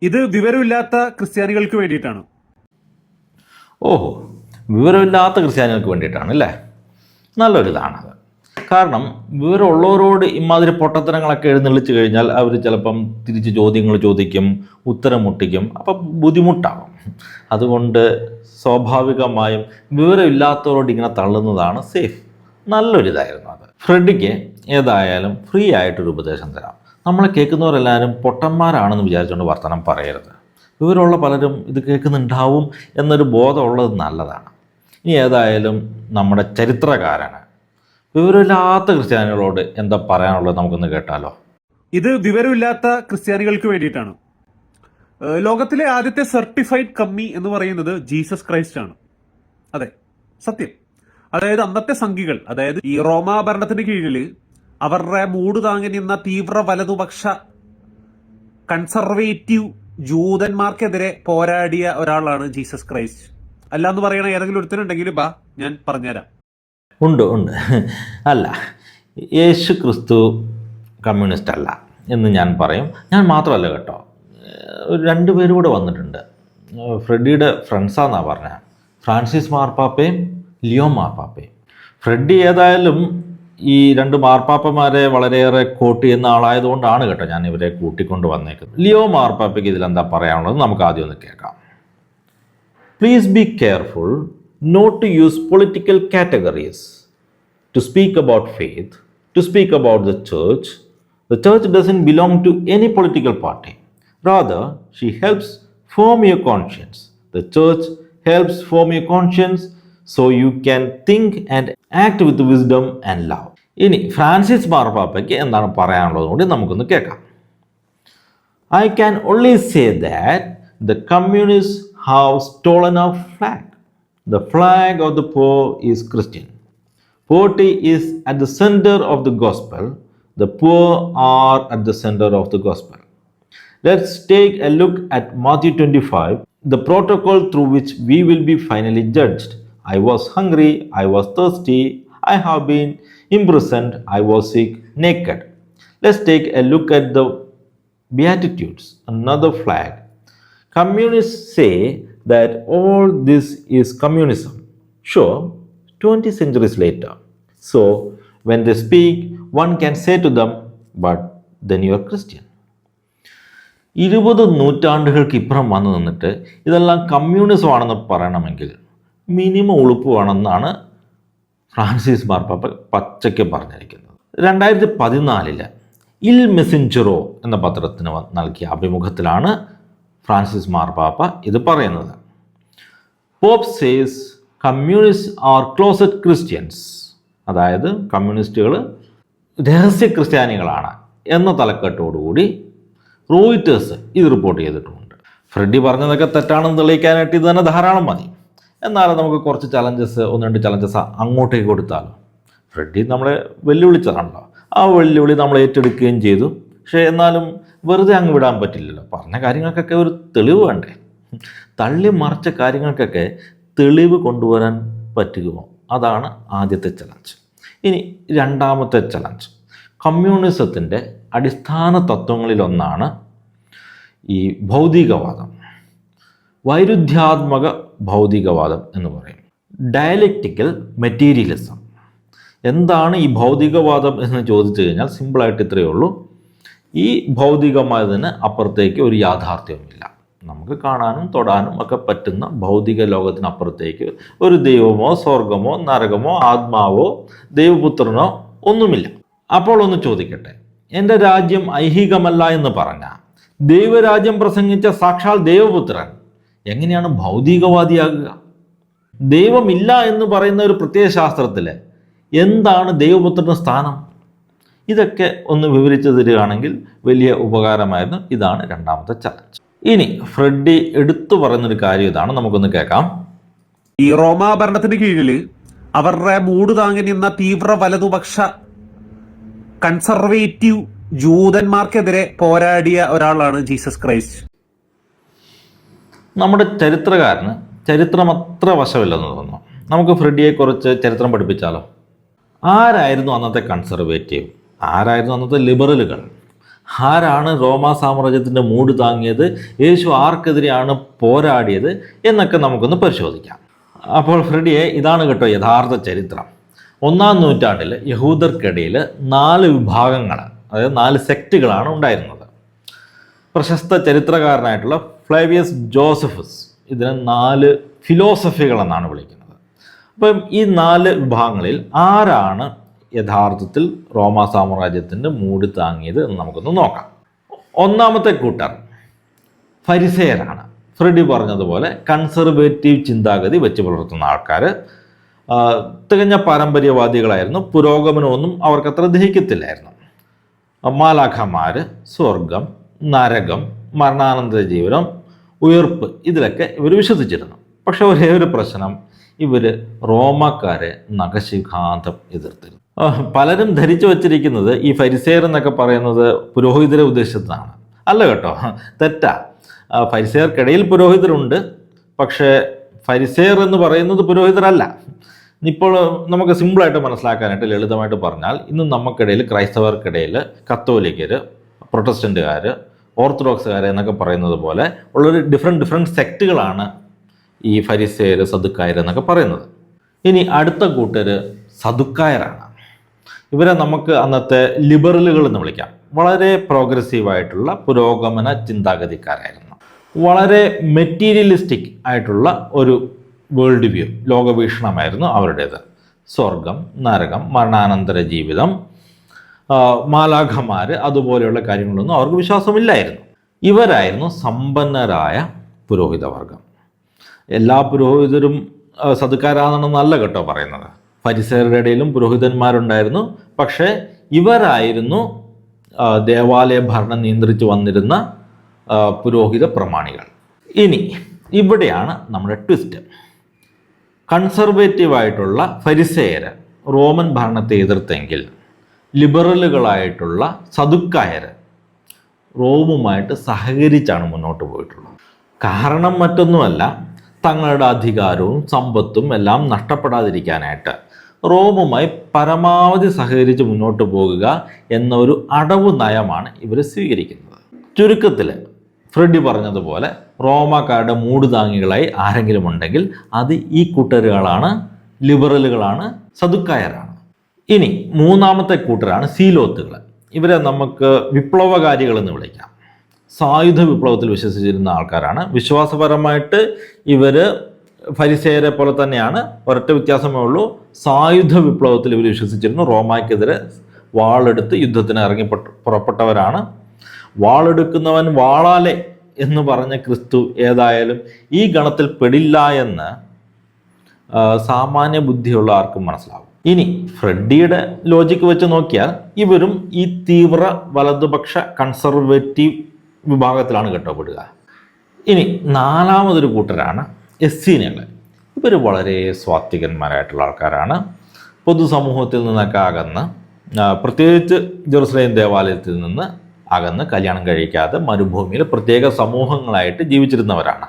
ഇത് വിവരമില്ലാത്ത ക്രിസ്ത്യാനികൾക്ക് വേണ്ടിയിട്ടാണ്. ഓഹോ, വിവരമില്ലാത്ത ക്രിസ്ത്യാനികൾക്ക് വേണ്ടിയിട്ടാണ് അല്ലേ? നല്ലൊരിതാണത്. കാരണം വിവരമുള്ളവരോട് ഇമാതിരി പൊട്ടത്തരങ്ങളൊക്കെ എഴുന്നള്ളിച്ച് കഴിഞ്ഞാൽ അവർ ചിലപ്പം തിരിച്ച് ചോദ്യങ്ങൾ ചോദിക്കും, ഉത്തരം മുട്ടിക്കും, അപ്പം ബുദ്ധിമുട്ടാകും. അതുകൊണ്ട് സ്വാഭാവികമായും വിവരമില്ലാത്തവരോട് ഇങ്ങനെ തള്ളുന്നതാണ് സേഫ്. നല്ലൊരിതായിരുന്നു അത്. ഫ്രെഡിക്ക് ഏതായാലും ഫ്രീ ആയിട്ടൊരു ഉപദേശം തരാം. നമ്മളെ കേൾക്കുന്നവരെല്ലാവരും പൊട്ടന്മാരാണെന്ന് വിചാരിച്ചുകൊണ്ട് വർത്തമാനം പറയരുത്. വിവരമുള്ള പലരും ഇത് കേൾക്കുന്നുണ്ടാവും എന്നൊരു ബോധമുള്ളത് നല്ലതാണ്. ഇനി ഏതായാലും നമ്മുടെ ചരിത്രകാരന് വിവരമില്ലാത്ത ക്രിസ്ത്യാനികളോട് എന്താ പറയാനുള്ളത് നമുക്കൊന്ന് കേട്ടാലോ. ഇത് വിവരമില്ലാത്ത ക്രിസ്ത്യാനികൾക്ക് വേണ്ടിയിട്ടാണ്. ലോകത്തിലെ ആദ്യത്തെ സർട്ടിഫൈഡ് കമ്മി എന്ന് പറയുന്നത് ജീസസ് ക്രൈസ്റ്റ് ആണ്. അതെ, സത്യം. അതായത് അന്നത്തെ സംഘികൾ, അതായത് ഈ റോമാ ഭരണത്തിന് കീഴിൽ അവരുടെ മൂട് താങ്ങി നിന്ന തീവ്ര വലതുപക്ഷ കൺസർവേറ്റീവ് ജൂതന്മാർക്കെതിരെ പോരാടിയ ഒരാളാണ് ജീസസ് ക്രൈസ്റ്റ്. അല്ലാന്ന് പറയണ ഏതെങ്കിലും ഒരുത്തനുണ്ടെങ്കിൽ ബാ, ഞാൻ പറഞ്ഞുതരാം. ഉണ്ട്. അല്ല, യേശു ക്രിസ്തു കമ്മ്യൂണിസ്റ്റ് അല്ല എന്ന് ഞാൻ പറയും. ഞാൻ മാത്രമല്ല കേട്ടോ, രണ്ട് പേരും കൂടെ വന്നിട്ടുണ്ട്. ഫ്രെഡിയുടെ ഫ്രണ്ട്സാന്നാണ് പറഞ്ഞത്, ഫ്രാൻസിസ് മാർപ്പാപ്പയും ലിയോ മാർപ്പാപ്പയും. ഫ്രെഡി ഏതായാലും ഈ രണ്ട് മാർപ്പാപ്പമാരെ വളരെയേറെ കോട്ട് ചെയ്യുന്ന ആളായതുകൊണ്ടാണ് കേട്ടോ ഞാൻ ഇവരെ കൂട്ടിക്കൊണ്ട് വന്നേക്കുന്നത്. ലിയോ മാർപ്പാപ്പയ്ക്ക് ഇതിലെന്താ പറയാനുള്ളത് നമുക്ക് ആദ്യം ഒന്ന് കേൾക്കാം. Please be careful not to use political categories to speak about faith, to speak about the church. The church doesn't belong to any political party. Rather, she helps form your conscience. The church helps form your conscience so you can think and act with wisdom and love. ഇനി Francis മാർപ്പാപ്പയ്ക്ക് എന്താണ് പറയാനുള്ളത് കൂടി നമുക്കൊന്ന് കേൾക്കാം. I can only say that the communists have stolen our flag. The flag of the poor is Christian. Poverty is at the center of the gospel. The poor are at the center of the gospel. Let's take a look at Matthew 25, the protocol through which we will be finally judged. I was hungry, I was thirsty, I have been imprisoned, I was sick, naked. Let's take a look at the Beatitudes, another flag. Communists say that all this is communism. Sure, 20 centuries later. So, when they speak, one can say to them, but then you are Christian. 20 നൂറ്റാണ്ടുകൾക്ക് ഇപ്പുറം വന്നു നിന്നിട്ട് ഇതെല്ലാം communism ആണെന്ന് പറയണമെങ്കിൽ minimum ഉളുപ്പ് വേണമെന്നാണ് Francis മാർപ്പാപ്പ പച്ചയ്ക്ക് പറഞ്ഞിരിക്കുന്നത്. 2014 ഇൽ മെസഞ്ചറോ എന്ന പത്രത്തിന് നൽകിയ അഭിമുഖത്തിലാണ് ഫ്രാൻസിസ് മാർപ്പാപ്പ ഇത് പറയുന്നത്. Pope says communist are closet Christians, അതായത് കമ്മ്യൂണിസ്റ്റുകൾ രഹസ്യ ക്രിസ്ത്യാനികളാണ് എന്ന തലക്കെട്ടോടുകൂടി റോയിറ്റേഴ്സ് ഇത് റിപ്പോർട്ട് ചെയ്തിട്ടുമുണ്ട്. ഫ്രെഡി പറഞ്ഞതൊക്കെ തെറ്റാണെന്ന് തെളിയിക്കാനായിട്ട് ഇത് തന്നെ ധാരാളം മതി. എന്നാലും നമുക്ക് കുറച്ച് ചലഞ്ചസ്, 1-2 ചലഞ്ചസ് അങ്ങോട്ടേക്ക് കൊടുത്താലോ. ഫ്രെഡി നമ്മളെ വെല്ലുവിളിച്ചതാണല്ലോ, ആ വെല്ലുവിളി നമ്മൾ ഏറ്റെടുക്കുകയും ചെയ്തു. പക്ഷേ എന്നാലും വെറുതെ അങ്ങ് വിടാൻ പറ്റില്ലല്ലോ. പറഞ്ഞ കാര്യങ്ങൾക്കൊക്കെ ഒരു തെളിവ് വേണ്ടേ? തള്ളി മറിച്ച കാര്യങ്ങൾക്കൊക്കെ തെളിവ് കൊണ്ടുവരാൻ പറ്റുമോ? അതാണ് ആദ്യത്തെ ചലഞ്ച്. ഇനി രണ്ടാമത്തെ ചലഞ്ച്, കമ്മ്യൂണിസത്തിൻ്റെ അടിസ്ഥാന തത്വങ്ങളിലൊന്നാണ് ഈ ഭൗതികവാദം, വൈരുദ്ധ്യാത്മക ഭൗതികവാദം എന്ന് പറയും, ഡയലക്റ്റിക്കൽ മെറ്റീരിയലിസം. എന്താണ് ഈ ഭൗതികവാദം എന്ന് ചോദിച്ചു കഴിഞ്ഞാൽ സിമ്പിളായിട്ട് ഇത്രയേ ഉള്ളൂ. ഈ ഭൗതികമായതിന് അപ്പുറത്തേക്ക് ഒരു യാഥാർത്ഥ്യവുമില്ല. നമുക്ക് കാണാനും തൊടാനും ഒക്കെ പറ്റുന്ന ഭൗതിക ലോകത്തിനപ്പുറത്തേക്ക് ഒരു ദൈവമോ സ്വർഗമോ നരകമോ ആത്മാവോ ദൈവപുത്രനോ ഒന്നുമില്ല. അപ്പോൾ ഒന്ന് ചോദിക്കട്ടെ, എൻ്റെ രാജ്യം ഐഹികമല്ല എന്ന് പറഞ്ഞ ദൈവരാജ്യം പ്രസംഗിച്ച സാക്ഷാൽ ദൈവപുത്രൻ എങ്ങനെയാണ് ഭൗതികവാദിയാകുക? ദൈവമില്ല എന്ന് പറയുന്ന ഒരു പ്രത്യയശാസ്ത്രത്തിൽ എന്താണ് ദൈവപുത്രൻ്റെ സ്ഥാനം? ഇതൊക്കെ ഒന്ന് വിവരിച്ചു തരികയാണെങ്കിൽ വലിയ ഉപകാരമായിരുന്നു. ഇതാണ് രണ്ടാമത്തെ ചലഞ്ച്. ഇനി ഫ്രെഡി എടുത്തു പറയുന്നൊരു കാര്യം ഇതാണ്, നമുക്കൊന്ന് കേൾക്കാം. ഈ റോമാ ഭരണത്തിന് കീഴിൽ അവരുടെ മൂട് താങ്ങി നിന്ന തീവ്ര വലതുപക്ഷ കൺസർവേറ്റീവ് ജൂതന്മാർക്കെതിരെ പോരാടിയ ഒരാളാണ് ജീസസ് ക്രൈസ്റ്റ്. നമ്മുടെ ചരിത്രകാരന് ചരിത്രം അത്ര വശമില്ലെന്ന് തോന്നുന്നു. നമുക്ക് ഫ്രെഡിയെ കുറിച്ച് ചരിത്രം പഠിപ്പിച്ചാലോ. ആരായിരുന്നു അന്നത്തെ കൺസർവേറ്റീവ്? ആരായിരുന്നു അന്നത്തെ ലിബറലുകൾ? ആരാണ് റോമാ സാമ്രാജ്യത്തിൻ്റെ മൂട് താങ്ങിയത്, യേശു ആർക്കെതിരെയാണ് പോരാടിയത് എന്നൊക്കെ നമുക്കൊന്ന് പരിശോധിക്കാം. അപ്പോൾ ഫ്രെഡിയെ, ഇതാണ് കേട്ടോ യഥാർത്ഥ ചരിത്രം. 1-ാം നൂറ്റാണ്ടിൽ യഹൂദർക്കിടയിൽ 4 വിഭാഗങ്ങൾ, അതായത് 4 സെക്റ്റുകളാണ് ഉണ്ടായിരുന്നത്. പ്രശസ്ത ചരിത്രകാരനായിട്ടുള്ള ഫ്ലേവിയസ് ജോസഫസ് ഇതിനെ 4 ഫിലോസഫികൾ എന്നാണ് വിളിക്കുന്നത്. അപ്പം ഈ 4 വിഭാഗങ്ങളിൽ ആരാണ് യഥാർത്ഥത്തിൽ റോമാ സാമ്രാജ്യത്തിൻ്റെ മൂട് താങ്ങിയത് എന്ന് നമുക്കൊന്ന് നോക്കാം. 1-ാമത്തെ കൂട്ടർ ഫരിസേയരാണ്. ഫ്രെഡി പറഞ്ഞതുപോലെ കൺസർവേറ്റീവ് ചിന്താഗതി വെച്ച് പുലർത്തുന്ന ആൾക്കാർ. തികഞ്ഞ പാരമ്പര്യവാദികളായിരുന്നു. പുരോഗമനമൊന്നും അവർക്കത്ര ദഹിക്കത്തില്ലായിരുന്നു. മാലാഖമാർ, സ്വർഗം, നരകം, മരണാനന്തര ജീവിതം, ഉയർപ്പ്, ഇതിലൊക്കെ ഇവർ വിശ്വസിച്ചിരുന്നു. പക്ഷെ ഒരേ ഒരു പ്രശ്നം, ഇവർ റോമാക്കാരെ നഖശിഖാന്തം എതിർത്തിരുന്നു. പലരും ധരിച്ചു വച്ചിരിക്കുന്നത് ഈ ഫരിസേയർ എന്നൊക്കെ പറയുന്നത് പുരോഹിതരെ ഉദ്ദേശിച്ചതാണ്. അല്ല കേട്ടോ, തെറ്റാ. ഫരിസേയർക്കിടയിൽ പുരോഹിതരുണ്ട്, പക്ഷേ ഫരിസേയർ എന്ന് പറയുന്നത് പുരോഹിതരല്ല. ഇപ്പോൾ നമുക്ക് സിമ്പിളായിട്ട് മനസ്സിലാക്കാനായിട്ട് ലളിതമായിട്ട് പറഞ്ഞാൽ, ഇന്ന് നമുക്കിടയിൽ, ക്രൈസ്തവർക്കിടയിൽ കത്തോലിക്കർ, പ്രൊട്ടസ്റ്റൻറ്റുകാർ, ഓർത്തഡോക്സുകാർ എന്നൊക്കെ പറയുന്നത് പോലെ ഉള്ളൊരു ഡിഫറെൻറ്റ് സെക്റ്റുകളാണ് ഈ ഫരിസേയർ, സദുക്കായർ എന്നൊക്കെ പറയുന്നത്. ഇനി അടുത്ത കൂട്ടർ സദുക്കായരാണ്. ഇവരെ നമുക്ക് അന്നത്തെ ലിബറലുകൾ എന്ന് വിളിക്കാം. വളരെ പ്രോഗ്രസീവായിട്ടുള്ള പുരോഗമന ചിന്താഗതിക്കാരായിരുന്നു. വളരെ മെറ്റീരിയലിസ്റ്റിക് ആയിട്ടുള്ള ഒരു വേൾഡ് വ്യൂ, ലോകവീക്ഷണമായിരുന്നു അവരുടേത്. സ്വർഗം, നരകം, മരണാനന്തര ജീവിതം, മാലാഖമാർ, അതുപോലെയുള്ള കാര്യങ്ങളൊന്നും അവർക്ക് വിശ്വാസമില്ലായിരുന്നു. ഇവരായിരുന്നു സമ്പന്നരായ പുരോഹിതവർഗം. എല്ലാ പുരോഹിതരും സദുക്കാരാണെന്നല്ല കേട്ടോ പറയുന്നത്. ഫരിസേയരുടെ ഇടയിലും പുരോഹിതന്മാരുണ്ടായിരുന്നു. പക്ഷേ ഇവരായിരുന്നു ദേവാലയ ഭരണം നിയന്ത്രിച്ചു വന്നിരുന്ന പുരോഹിത പ്രമാണികൾ. ഇനി ഇവിടെയാണ് നമ്മുടെ ട്വിസ്റ്റ്. കൺസർവേറ്റീവായിട്ടുള്ള ഫരിസേയർ റോമൻ ഭരണത്തെ എതിർത്തെങ്കിൽ ലിബറലുകളായിട്ടുള്ള സദുക്കായർ റോമുമായിട്ട് സഹകരിച്ചാണ് മുന്നോട്ട് പോയിട്ടുള്ളത്. കാരണം മറ്റൊന്നുമല്ല, തങ്ങളുടെ അധികാരവും സമ്പത്തും എല്ലാം നഷ്ടപ്പെടാതിരിക്കാനായിട്ട് റോമുമായി പരമാവധി സഹകരിച്ച് മുന്നോട്ട് പോകുക എന്ന ഒരു അടവ് നയമാണ് ഇവർ സ്വീകരിക്കുന്നത്. ചുരുക്കത്തിൽ ഫ്രെഡി പറഞ്ഞതുപോലെ റോമാക്കാരുടെ മൂടുതാങ്ങികളായി ആരെങ്കിലും ഉണ്ടെങ്കിൽ അത് ഈ കൂട്ടരുകളാണ്, ലിബറലുകളാണ്, സദുക്കായരാണ്. ഇനി 3-ാമത്തെ കൂട്ടരാണ് സീലോത്തുകൾ. ഇവരെ നമുക്ക് വിപ്ലവകാരികൾ എന്ന് വിളിക്കാം. സായുധ വിപ്ലവത്തിൽ വിശ്വസിച്ചിരുന്ന ആൾക്കാരാണ്. വിശ്വാസപരമായിട്ട് ഇവർ ഫരിസേയരെ പോലെ തന്നെയാണ്. ഒരൊറ്റ വ്യത്യാസമേ ഉള്ളൂ, സായുധ വിപ്ലവത്തിൽ ഇവർ വിശ്വസിച്ചിരുന്നു. റോമായ്ക്കെതിരെ വാളെടുത്ത് യുദ്ധത്തിന് ഇറങ്ങി പുറപ്പെട്ടവരാണ്. വാളെടുക്കുന്നവൻ വാളാലെ എന്ന് പറഞ്ഞ ക്രിസ്തു ഏതായാലും ഈ ഗണത്തിൽ പെടില്ല എന്ന് സാമാന്യ ബുദ്ധിയുള്ള ആർക്കും മനസ്സിലാവും. ഇനി ഫ്രെഡിയുടെ ലോജിക്ക് വെച്ച് നോക്കിയാൽ ഇവരും ഈ തീവ്ര വലതുപക്ഷ കൺസർവേറ്റീവ് വിഭാഗത്തിലാണ് കേട്ടപ്പെടുക. ഇനി 4-മതൊരു കൂട്ടരാണ് എസ്സീനുകൾ. ഇവർ വളരെ സ്വാത്വികന്മാരായിട്ടുള്ള ആൾക്കാരാണ്. പൊതുസമൂഹത്തിൽ നിന്നൊക്കെ അകന്ന്, പ്രത്യേകിച്ച് ജെറുസലേം ദേവാലയത്തിൽ നിന്ന് അകന്ന്, കല്യാണം കഴിക്കാതെ മരുഭൂമിയിൽ പ്രത്യേക സമൂഹങ്ങളായിട്ട് ജീവിച്ചിരുന്നവരാണ്.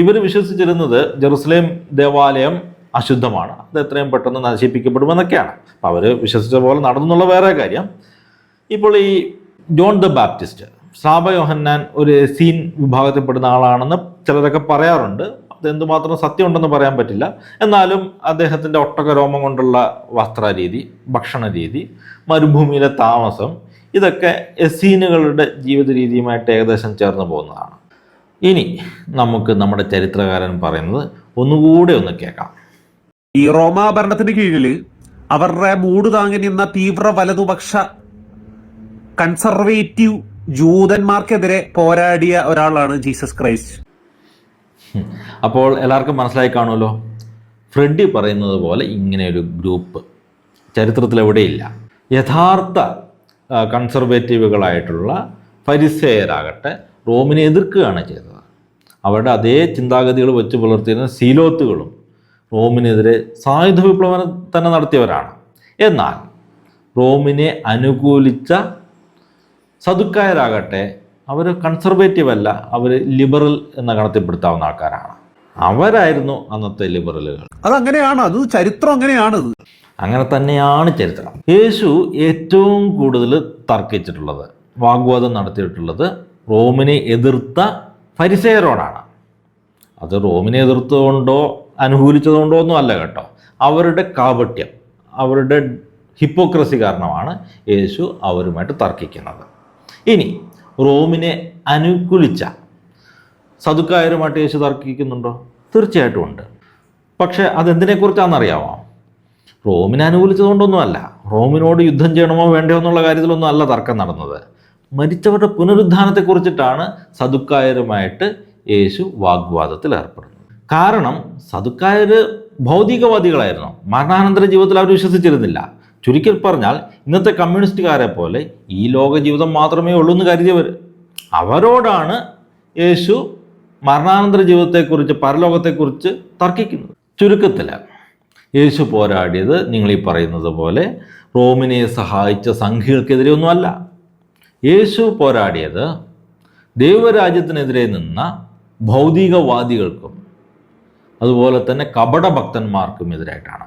ഇവർ വിശ്വസിച്ചിരുന്നത് ജെറുസലേം ദേവാലയം അശുദ്ധമാണ്, അത് എത്രയും പെട്ടെന്ന് നശിപ്പിക്കപ്പെടുമെന്നൊക്കെയാണ്. അപ്പം അവർ വിശ്വസിച്ച പോലെ നടന്നുള്ള വേറെ കാര്യം. ഇപ്പോൾ ഈ ജോൺ ദ ബാപ്റ്റിസ്റ്റ്, സ്നാപക യോഹന്നാൻ ഒരു എസ്സീൻ വിഭാഗത്തിൽപ്പെടുന്ന ആളാണെന്ന് ചിലരൊക്കെ പറയാറുണ്ട്. അതെന്തുമാത്രം സത്യമുണ്ടെന്ന് പറയാൻ പറ്റില്ല. എന്നാലും അദ്ദേഹത്തിൻ്റെ ഒട്ടകരോമം കൊണ്ടുള്ള വസ്ത്രരീതി, ഭക്ഷണ രീതി, മരുഭൂമിയിലെ താമസം, ഇതൊക്കെ എസ്സീനുകളുടെ ജീവിത രീതിയുമായിട്ട് ഏകദേശം ചേർന്ന് പോകുന്നതാണ്. ഇനി നമുക്ക് നമ്മുടെ ചരിത്രകാരൻ പറയുന്നത് ഒന്നുകൂടെ ഒന്ന് കേൾക്കാം. ഈ റോമാ ഭരണത്തിന് കീഴിൽ അവരുടെ മൂട് താങ്ങി നിന്ന തീവ്ര വലതുപക്ഷ കൺസർവേറ്റീവ് ജൂതന്മാർക്കെതിരെ പോരാടിയ ഒരാളാണ് ജീസസ് ക്രൈസ്റ്റ്. അപ്പോൾ എല്ലാവർക്കും മനസ്സിലായി കാണുമല്ലോ. ഫ്രെഡി പറയുന്നത് പോലെ ഇങ്ങനെയൊരു ഗ്രൂപ്പ് ചരിത്രത്തിൽ എവിടെയില്ല. യഥാർത്ഥ കൺസർവേറ്റീവുകളായിട്ടുള്ള ഫരിസേയരാകട്ടെ റോമിനെ എതിർക്കുകയാണ് ചെയ്തത്. അവരുടെ അതേ ചിന്താഗതികൾ വെച്ച് പുലർത്തിയിരുന്ന സീലോത്തുകളും റോമിനെതിരെ സായുധ വിപ്ലവം തന്നെ നടത്തിയവരാണ്. എന്നാൽ റോമിനെ അനുകൂലിച്ച സദുക്കായരാകട്ടെ അവർ കൺസർവേറ്റീവ് അല്ല, അവർ ലിബറൽ എന്ന ഗണത്തിൽപ്പെടുത്താവുന്ന ആൾക്കാരാണ്. അവരായിരുന്നു അന്നത്തെ ലിബറലുകൾ. അതങ്ങനെയാണ്, അത് ചരിത്രം അങ്ങനെയാണത്. അങ്ങനെ തന്നെയാണ് ചരിത്രം. യേശു ഏറ്റവും കൂടുതൽ തർക്കിച്ചിട്ടുള്ളത് വാഗ്വാദം നടത്തിയിട്ടുള്ളത് റോമിനെ എതിർത്ത ഫരിസേയരോടാണ്. അത് റോമിനെ എതിർത്തുകൊണ്ടോ അനുകൂലിച്ചതുകൊണ്ടോ ഒന്നും അല്ല കേട്ടോ. അവരുടെ കാപട്യം, അവരുടെ ഹിപ്പോക്രസി കാരണമാണ് യേശു അവരുമായിട്ട് തർക്കിക്കുന്നത്. ഇനി റോമിനെ അനുകൂലിച്ച സദുക്കായരുമായിട്ട് യേശു തർക്കിക്കുന്നുണ്ടോ? തീർച്ചയായിട്ടും ഉണ്ട്. പക്ഷേ അതെന്തിനെക്കുറിച്ചാണെന്നറിയാമോ? റോമിനെ അനുകൂലിച്ചതുകൊണ്ടൊന്നുമല്ല, റോമിനോട് യുദ്ധം ചെയ്യണമോ വേണ്ടയോ എന്നുള്ള കാര്യത്തിലൊന്നും അല്ല തർക്കം നടന്നത്. മരിച്ചവരുടെ പുനരുദ്ധാനത്തെക്കുറിച്ചിട്ടാണ് സദുക്കായരുമായിട്ട് യേശു വാഗ്വാദത്തിൽ ഏർപ്പെടുന്നത്. കാരണം സദുക്കായർ ഭൗതികവാദികളായിരുന്നു. മരണാനന്തര ജീവിതത്തിൽ അവർ വിശ്വസിച്ചിരുന്നില്ല. ചുരുക്കി പറഞ്ഞാൽ ഇന്നത്തെ കമ്മ്യൂണിസ്റ്റുകാരെ പോലെ ഈ ലോക ജീവിതം മാത്രമേ ഉള്ളൂ എന്ന് കരുതിയവർ. അവരോടാണ് യേശു മരണാനന്തര ജീവിതത്തെക്കുറിച്ച്, പരലോകത്തെക്കുറിച്ച് തർക്കിക്കുന്നത്. ചുരുക്കത്തിൽ യേശു പോരാടിയത് നിങ്ങൾ ഈ പറയുന്നത് പോലെ റോമിനെ സഹായിച്ച സംഘികൾക്കെതിരെ ഒന്നുമല്ല. യേശു പോരാടിയത് ദൈവരാജ്യത്തിനെതിരെ നിന്ന ഭൗതികവാദികൾക്കും അതുപോലെ തന്നെ കപടഭക്തന്മാർക്കും എതിരായിട്ടാണ്.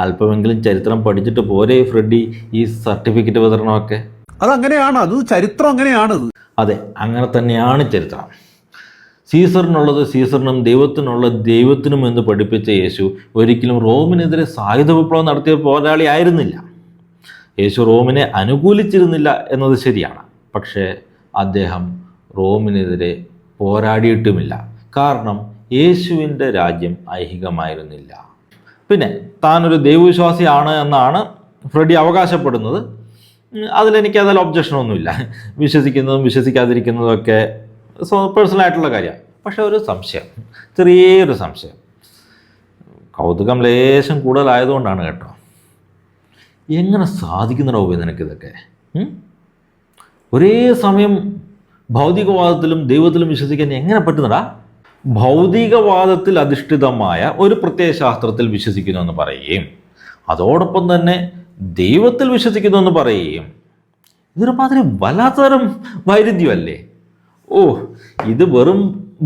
അല്പമെങ്കിലും ചരിത്രം പഠിച്ചിട്ട് പോരെ ഫ്രെഡി ഈ സർട്ടിഫിക്കറ്റ് വിതരണമൊക്കെ? അതങ്ങനെയാണ്, അത് ചരിത്രം അങ്ങനെയാണ്. അതെ, അങ്ങനെ തന്നെയാണ് ചരിത്രം. സീസറിനുള്ളത് സീസറിനും ദൈവത്തിനുള്ളത് ദൈവത്തിനും എന്ന് പഠിപ്പിച്ച യേശു ഒരിക്കലും റോമിനെതിരെ സായുധ വിപ്ലവം നടത്തിയ പോരാളി ആയിരുന്നില്ല. യേശു റോമിനെ അനുകൂലിച്ചിരുന്നില്ല എന്നത് ശരിയാണ്. പക്ഷേ അദ്ദേഹം റോമിനെതിരെ പോരാടിയിട്ടുമില്ല. കാരണം യേശുവിൻ്റെ രാജ്യം ഐഹികമായിരുന്നില്ല. പിന്നെ താനൊരു ദൈവവിശ്വാസിയാണ് എന്നാണ് ഫ്രെഡി അവകാശപ്പെടുന്നത്. അതിൽ ഒബ്ജക്ഷനൊന്നുമില്ല. വിശ്വസിക്കുന്നതും വിശ്വസിക്കാതിരിക്കുന്നതും ഒക്കെ പേഴ്സണലായിട്ടുള്ള കാര്യമാണ്. പക്ഷെ ഒരു സംശയം, ചെറിയൊരു സംശയം, കൗതുകം ലേശം കൂടുതലായതുകൊണ്ടാണ് കേട്ടോ. എങ്ങനെ സാധിക്കുന്നുണ്ടോ നിനക്കിതൊക്കെ? ഒരേ സമയം ഭൗതികവാദത്തിലും ദൈവത്തിലും വിശ്വസിക്കാൻ എങ്ങനെ പറ്റുന്നടാ? ഭൗതികവാദത്തിൽ അധിഷ്ഠിതമായ ഒരു പ്രത്യയശാസ്ത്രത്തിൽ വിശ്വസിക്കുന്നു എന്ന് പറയുകയും അതോടൊപ്പം തന്നെ ദൈവത്തിൽ വിശ്വസിക്കുന്നു എന്ന് പറയുകയും ഇതൊരു മാതിരി വല്ലാത്തരം വൈരുദ്ധ്യമല്ലേ? ഇത് വെറും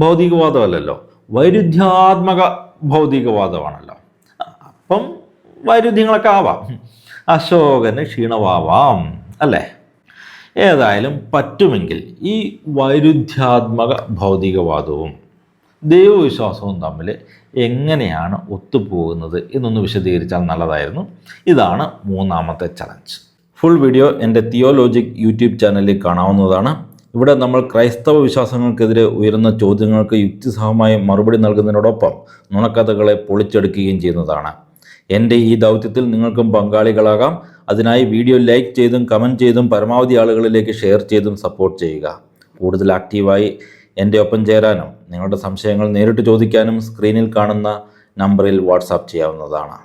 ഭൗതികവാദമല്ലല്ലോ, വൈരുദ്ധ്യാത്മക ഭൗതികവാദമാണല്ലോ. അപ്പം വൈരുദ്ധ്യങ്ങളൊക്കെ ആവാം, അശോകന് ക്ഷീണമാവാം അല്ലേ? ഏതായാലും പറ്റുമെങ്കിൽ ഈ വൈരുദ്ധ്യാത്മക ഭൗതികവാദവും ദൈവവിശ്വാസവും തമ്മിൽ എങ്ങനെയാണ് ഒത്തുപോകുന്നത് എന്നൊന്ന് വിശദീകരിച്ചാൽ നല്ലതായിരുന്നു. ഇതാണ് മൂന്നാമത്തെ ചലഞ്ച്. ഫുൾ വീഡിയോ എൻ്റെ തിയോലോജിക് യൂട്യൂബ് ചാനലിൽ കാണാവുന്നതാണ്. ഇവിടെ നമ്മൾ ക്രൈസ്തവ വിശ്വാസങ്ങൾക്കെതിരെ ഉയരുന്ന ചോദ്യങ്ങൾക്ക് യുക്തിസഹമായി മറുപടി നൽകുന്നതിനോടൊപ്പം നുണക്കഥകളെ പൊളിച്ചെടുക്കുകയും ചെയ്യുന്നതാണ്. എൻ്റെ ഈ ദൗത്യത്തിൽ നിങ്ങൾക്കും പങ്കാളികളാകാം. അതിനായി വീഡിയോ ലൈക്ക് ചെയ്തും കമൻറ്റ് ചെയ്തും പരമാവധി ആളുകളിലേക്ക് ഷെയർ ചെയ്തും സപ്പോർട്ട് ചെയ്യുക. കൂടുതൽ ആക്റ്റീവായി എൻ്റെ ഒപ്പം ചേരാനും നിങ്ങളുടെ സംശയങ്ങൾ നേരിട്ട് ചോദിക്കാനും സ്ക്രീനിൽ കാണുന്ന നമ്പറിൽ വാട്സാപ്പ് ചെയ്യാവുന്നതാണ്.